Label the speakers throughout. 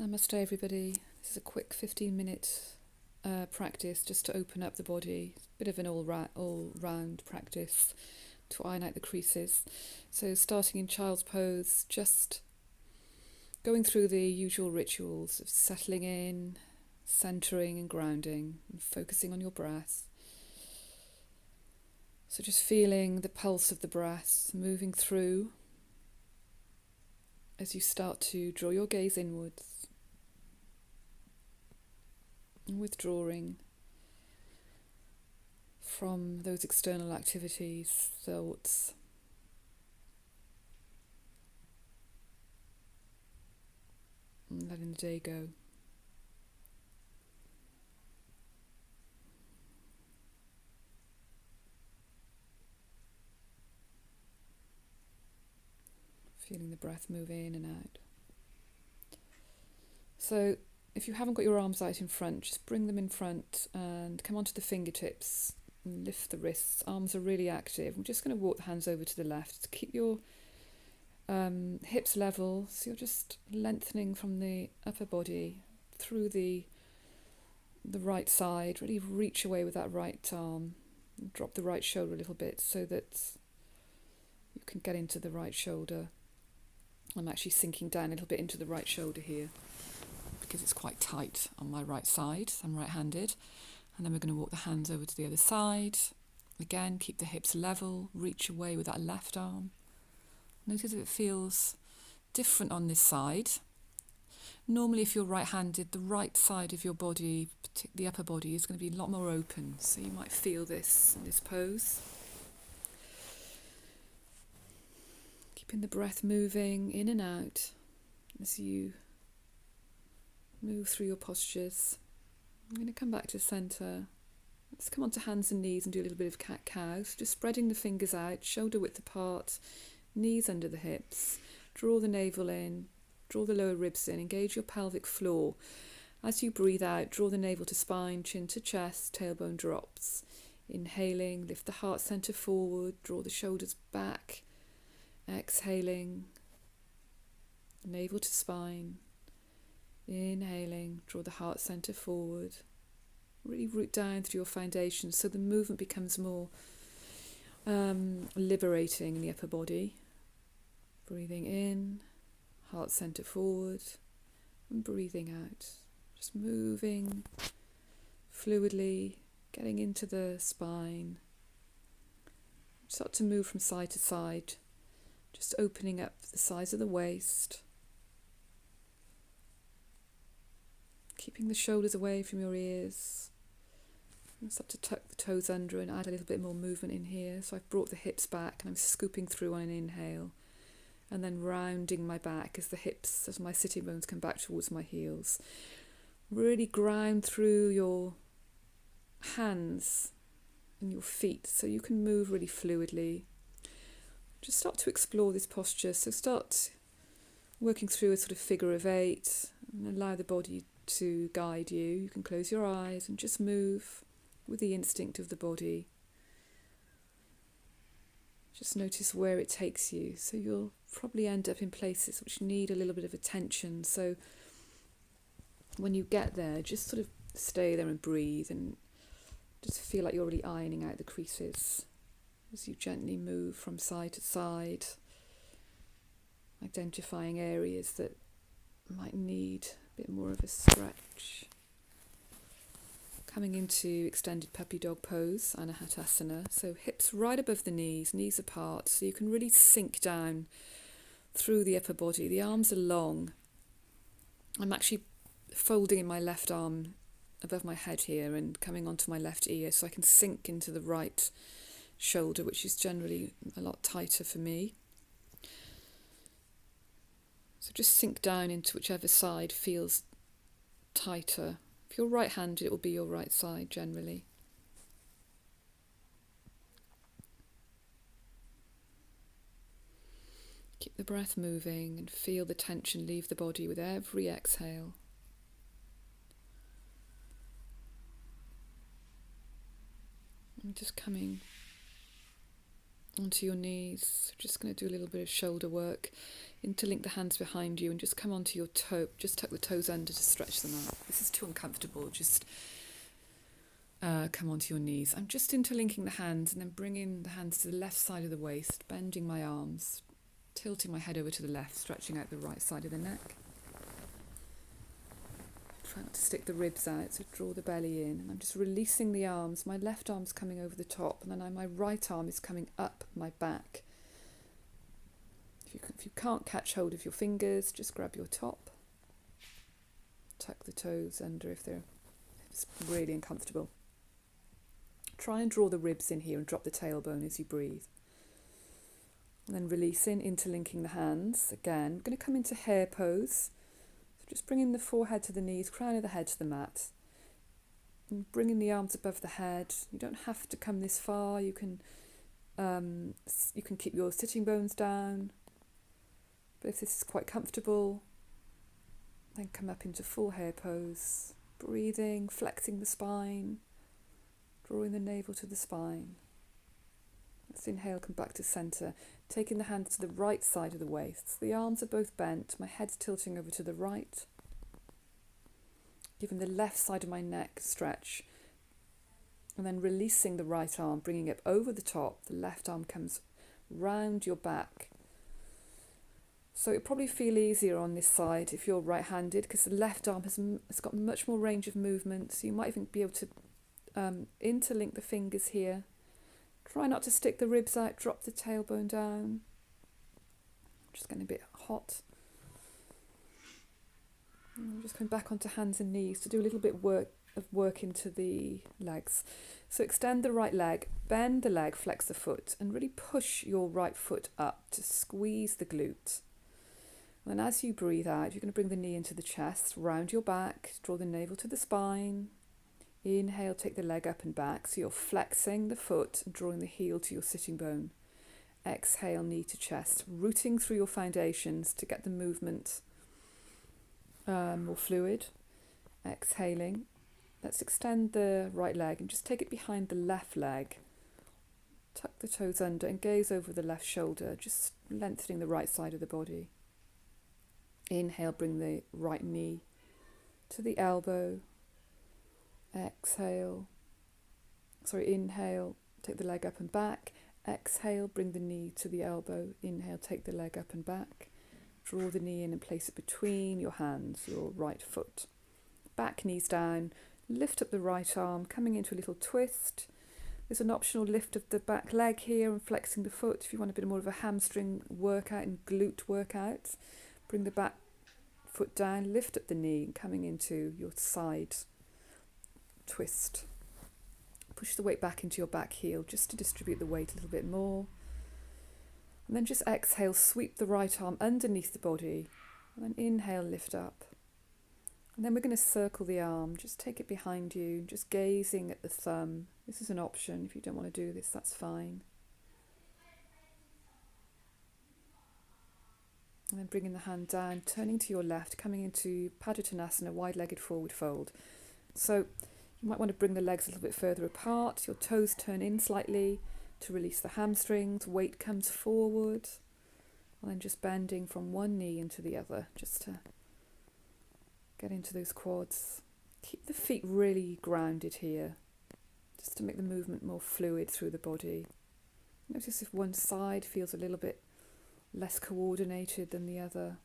Speaker 1: Namaste everybody. This is a quick 15-minute practice just to open up the body. It's a bit of an all-round practice to iron out the creases. So starting in child's pose, just going through the usual rituals of settling in, centering and grounding and focusing on your breath. So just feeling the pulse of the breath moving through as you start to draw your gaze inwards. And withdrawing from those external activities, thoughts. And letting the day go. Feeling the breath move in and out. So if you haven't got your arms out in front, just bring them in front and come onto the fingertips and lift the wrists. Arms are really active. I'm just going to walk the hands over to the left. Keep your hips level, so you're just lengthening from the upper body through the right side. Really reach away with that right arm. Drop the right shoulder a little bit so that you can get into the right shoulder. I'm actually sinking down a little bit into the right shoulder here, because it's quite tight on my right side. I'm right-handed. And then we're going to walk the hands over to the other side. Again, keep the hips level, reach away with that left arm. Notice if it feels different on this side. Normally, if you're right-handed, the right side of your body, the upper body, is going to be a lot more open. So you might feel this in this pose. Keeping the breath moving in and out as you move through your postures. I'm going to come back to centre. Let's come onto hands and knees and do a little bit of cat-cow. So just spreading the fingers out, shoulder width apart, knees under the hips. Draw the navel in, draw the lower ribs in, engage your pelvic floor. As you breathe out, draw the navel to spine, chin to chest, tailbone drops. Inhaling, lift the heart centre forward, draw the shoulders back. Exhaling, navel to spine. Inhaling, draw the heart centre forward. Really root down through your foundation so the movement becomes more liberating in the upper body. Breathing in, heart centre forward, and breathing out. Just moving fluidly, getting into the spine. Start to move from side to side, just opening up the sides of the waist. Keeping the shoulders away from your ears. And start to tuck the toes under and add a little bit more movement in here. So I've brought the hips back and I'm scooping through on an inhale. And then rounding my back as the hips, as my sitting bones come back towards my heels. Really ground through your hands and your feet so you can move really fluidly. Just start to explore this posture. So start working through a sort of figure of 8 and allow the body to guide you. You can close your eyes and just move with the instinct of the body. Just notice where it takes you. So you'll probably end up in places which need a little bit of attention. So when you get there, just sort of stay there and breathe and just feel like you're really ironing out the creases as you gently move from side to side, identifying areas that might need a bit more of a stretch. Coming into extended puppy dog pose, Anahatasana. So hips right above the knees, knees apart, so you can really sink down through the upper body. The arms are long. I'm actually folding in my left arm above my head here and coming onto my left ear so I can sink into the right shoulder, which is generally a lot tighter for me. So just sink down into whichever side feels tighter. If you're right-handed, it will be your right side generally. Keep the breath moving and feel the tension leave the body with every exhale. And just coming onto your knees. Just going to do a little bit of shoulder work. Interlink the hands behind you and just come onto your toe. Just tuck the toes under to stretch them out. If this is too uncomfortable, just come onto your knees. I'm just interlinking the hands and then bringing the hands to the left side of the waist, bending my arms, tilting my head over to the left, stretching out the right side of the neck. Try not to stick the ribs out, so draw the belly in. And I'm just releasing the arms. My left arm's coming over the top, and then my right arm is coming up my back. If you can't catch hold of your fingers, just grab your top. Tuck the toes under if it's really uncomfortable. Try and draw the ribs in here and drop the tailbone as you breathe. And then releasing, interlinking the hands. Again, I'm going to come into hare pose. So just bringing the forehead to the knees, crown of the head to the mat. And bringing the arms above the head. You don't have to come this far. You can keep your sitting bones down. But if this is quite comfortable, then come up into full hare pose. Breathing, flexing the spine, drawing the navel to the spine. Let's inhale, come back to centre, taking the hands to the right side of the waist. The arms are both bent, my head's tilting over to the right. Giving the left side of my neck a stretch. And then releasing the right arm, bringing it over the top. The left arm comes round your back. So it'll probably feel easier on this side if you're right-handed, because the left arm has got much more range of movement. So you might even be able to interlink the fingers here. Try not to stick the ribs out, drop the tailbone down. Just getting a bit hot. And I'm just going back onto hands and knees to do a little bit of work into the legs. So extend the right leg, bend the leg, flex the foot, and really push your right foot up to squeeze the glute. And as you breathe out, you're going to bring the knee into the chest, round your back, draw the navel to the spine. Inhale, take the leg up and back. So you're flexing the foot and drawing the heel to your sitting bone. Exhale, knee to chest, rooting through your foundations to get the movement more fluid. Exhaling. Let's extend the right leg and just take it behind the left leg. Tuck the toes under and gaze over the left shoulder, just lengthening the right side of the body. Inhale, bring the right knee to the elbow. Exhale. Inhale, take the leg up and back. Exhale, bring the knee to the elbow. Inhale, take the leg up and back. Draw the knee in and place it between your hands, your right foot. Back knees down. Lift up the right arm, coming into a little twist. There's an optional lift of the back leg here and flexing the foot if you want a bit more of a hamstring workout and glute workout. Bring the back foot down, lift up the knee, and coming into your side twist. Push the weight back into your back heel just to distribute the weight a little bit more. And then just exhale, sweep the right arm underneath the body. And then inhale, lift up. And then we're going to circle the arm, just take it behind you, just gazing at the thumb. This is an option. If you don't want to do this, that's fine. And then bringing the hand down, turning to your left, coming into Padottanasana, wide-legged forward fold. So you might want to bring the legs a little bit further apart. Your toes turn in slightly to release the hamstrings. Weight comes forward. And then just bending from one knee into the other, just to get into those quads. Keep the feet really grounded here, just to make the movement more fluid through the body. Notice if one side feels a little bit less coordinated than the other.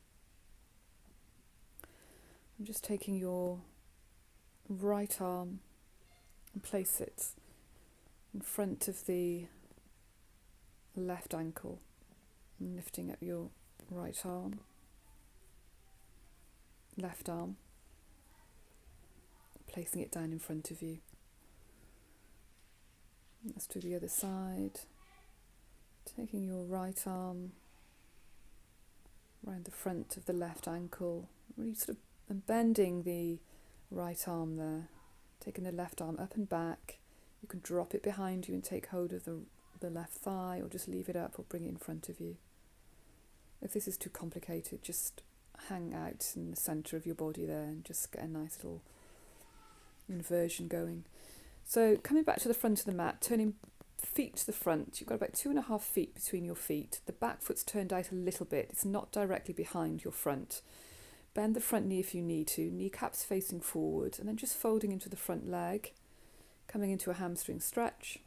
Speaker 1: I'm just taking your right arm and place it in front of the left ankle and lifting up your right arm, left arm, placing it down in front of you. Let's do the other side. Taking your right arm around the front of the left ankle, really sort of bending the right arm there, taking the left arm up and back. You can drop it behind you and take hold of the left thigh, or just leave it up or bring it in front of you. If this is too complicated, just hang out in the centre of your body there and just get a nice little inversion going. So coming back to the front of the mat, turning feet to the front. You've got about 2.5 feet between your feet. The back foot's turned out a little bit. It's not directly behind your front. Bend the front knee if you need to, kneecaps facing forward, and then just folding into the front leg, coming into a hamstring stretch.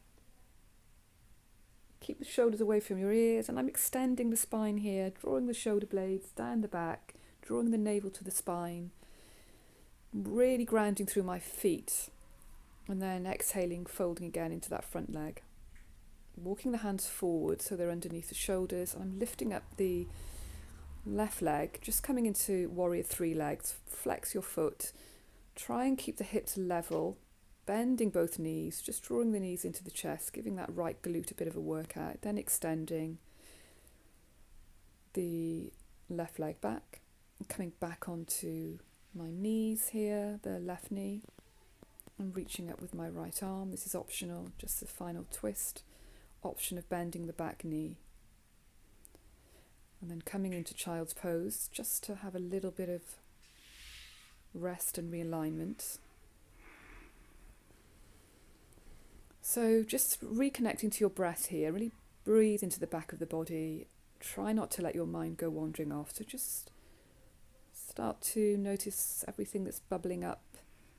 Speaker 1: Keep the shoulders away from your ears, and I'm extending the spine here, drawing the shoulder blades down the back, drawing the navel to the spine, really grounding through my feet, and then exhaling, folding again into that front leg. Walking the hands forward so they're underneath the shoulders, and I'm lifting up the left leg, just coming into warrior 3 legs. Flex your foot, try and keep the hips level, bending both knees, just drawing the knees into the chest, giving that right glute a bit of a workout, then extending the left leg back, and coming back onto my knees here, the left knee, and reaching up with my right arm. This is optional, just the final twist, option of bending the back knee. And then coming into child's pose, just to have a little bit of rest and realignment. So just reconnecting to your breath here, really breathe into the back of the body. Try not to let your mind go wandering off. So just start to notice everything that's bubbling up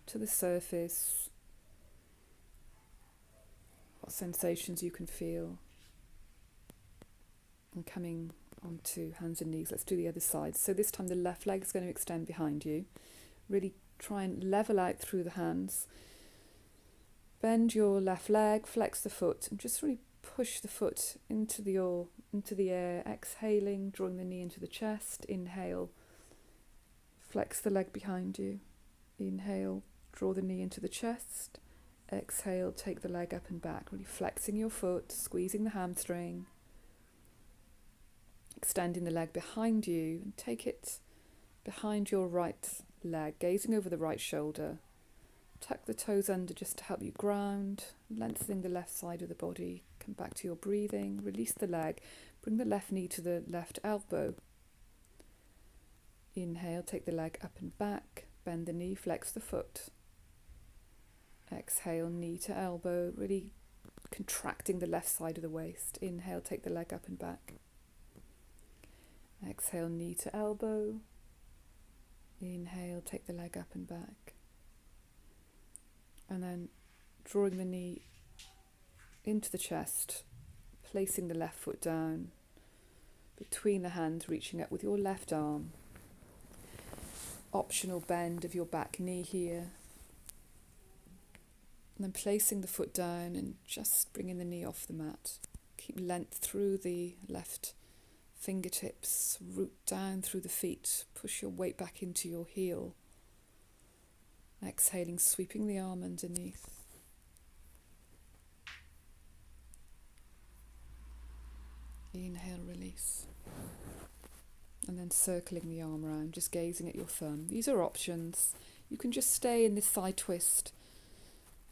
Speaker 1: to the surface, what sensations you can feel. And coming onto hands and knees, let's do the other side. So this time the left leg is going to extend behind you. Really try and level out through the hands. Bend your left leg, flex the foot, and just really push the foot into the air, exhaling, drawing the knee into the chest. Inhale, flex the leg behind you. Inhale, draw the knee into the chest. Exhale, take the leg up and back, really flexing your foot, squeezing the hamstring, extending the leg behind you, and take it behind your right leg, gazing over the right shoulder. Tuck the toes under just to help you ground, lengthening the left side of the body. Come back to your breathing, release the leg, bring the left knee to the left elbow. Inhale, take the leg up and back, bend the knee, flex the foot. Exhale, knee to elbow, really contracting the left side of the waist. Inhale, take the leg up and back. Exhale, knee to elbow. Inhale, take the leg up and back. And then drawing the knee into the chest, placing the left foot down, between the hands, reaching up with your left arm. Optional bend of your back knee here. And then placing the foot down and just bringing the knee off the mat. Keep length through the left fingertips, root down through the feet, push your weight back into your heel. Exhaling, sweeping the arm underneath. Inhale, release. And then circling the arm around, just gazing at your thumb. These are options. You can just stay in this side twist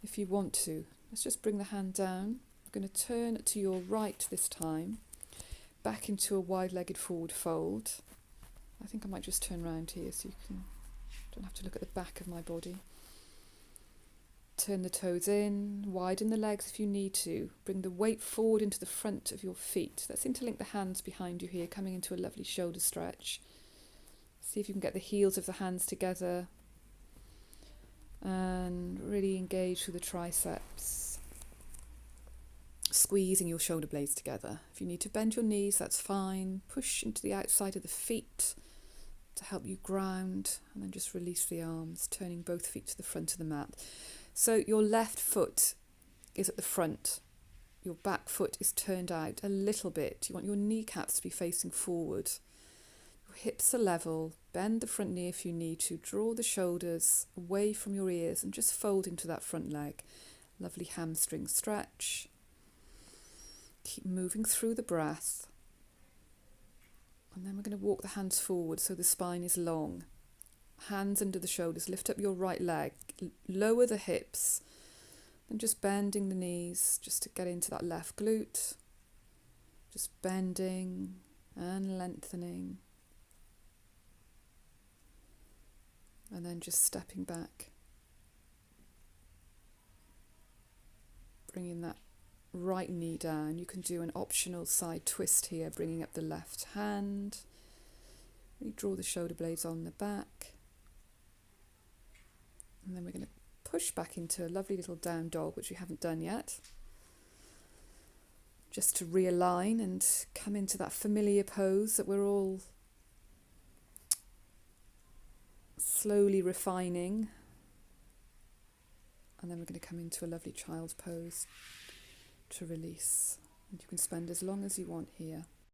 Speaker 1: if you want to. Let's just bring the hand down. I'm going to turn to your right this time, back into a wide-legged forward fold. I think I might just turn around here so you don't have to look at the back of my body. Turn the toes in, widen the legs if you need to. Bring the weight forward into the front of your feet. Let's interlink the hands behind you here, coming into a lovely shoulder stretch. See if you can get the heels of the hands together and really engage through the triceps. Squeezing your shoulder blades together. If you need to bend your knees, that's fine. Push into the outside of the feet to help you ground, and then just release the arms, turning both feet to the front of the mat. So your left foot is at the front. Your back foot is turned out a little bit. You want your kneecaps to be facing forward. Your hips are level. Bend the front knee if you need to. Draw the shoulders away from your ears and just fold into that front leg. Lovely hamstring stretch. Keep moving through the breath. And then we're going to walk the hands forward so the spine is long. Hands under the shoulders. Lift up your right leg. Lower the hips. And just bending the knees just to get into that left glute. Just bending and lengthening. And then just stepping back. Bringing that right knee down. You can do an optional side twist here, bringing up the left hand. Really draw the shoulder blades on the back. And then we're going to push back into a lovely little down dog, which we haven't done yet. Just to realign and come into that familiar pose that we're all slowly refining. And then we're going to come into a lovely child's pose to release. And you can spend as long as you want here.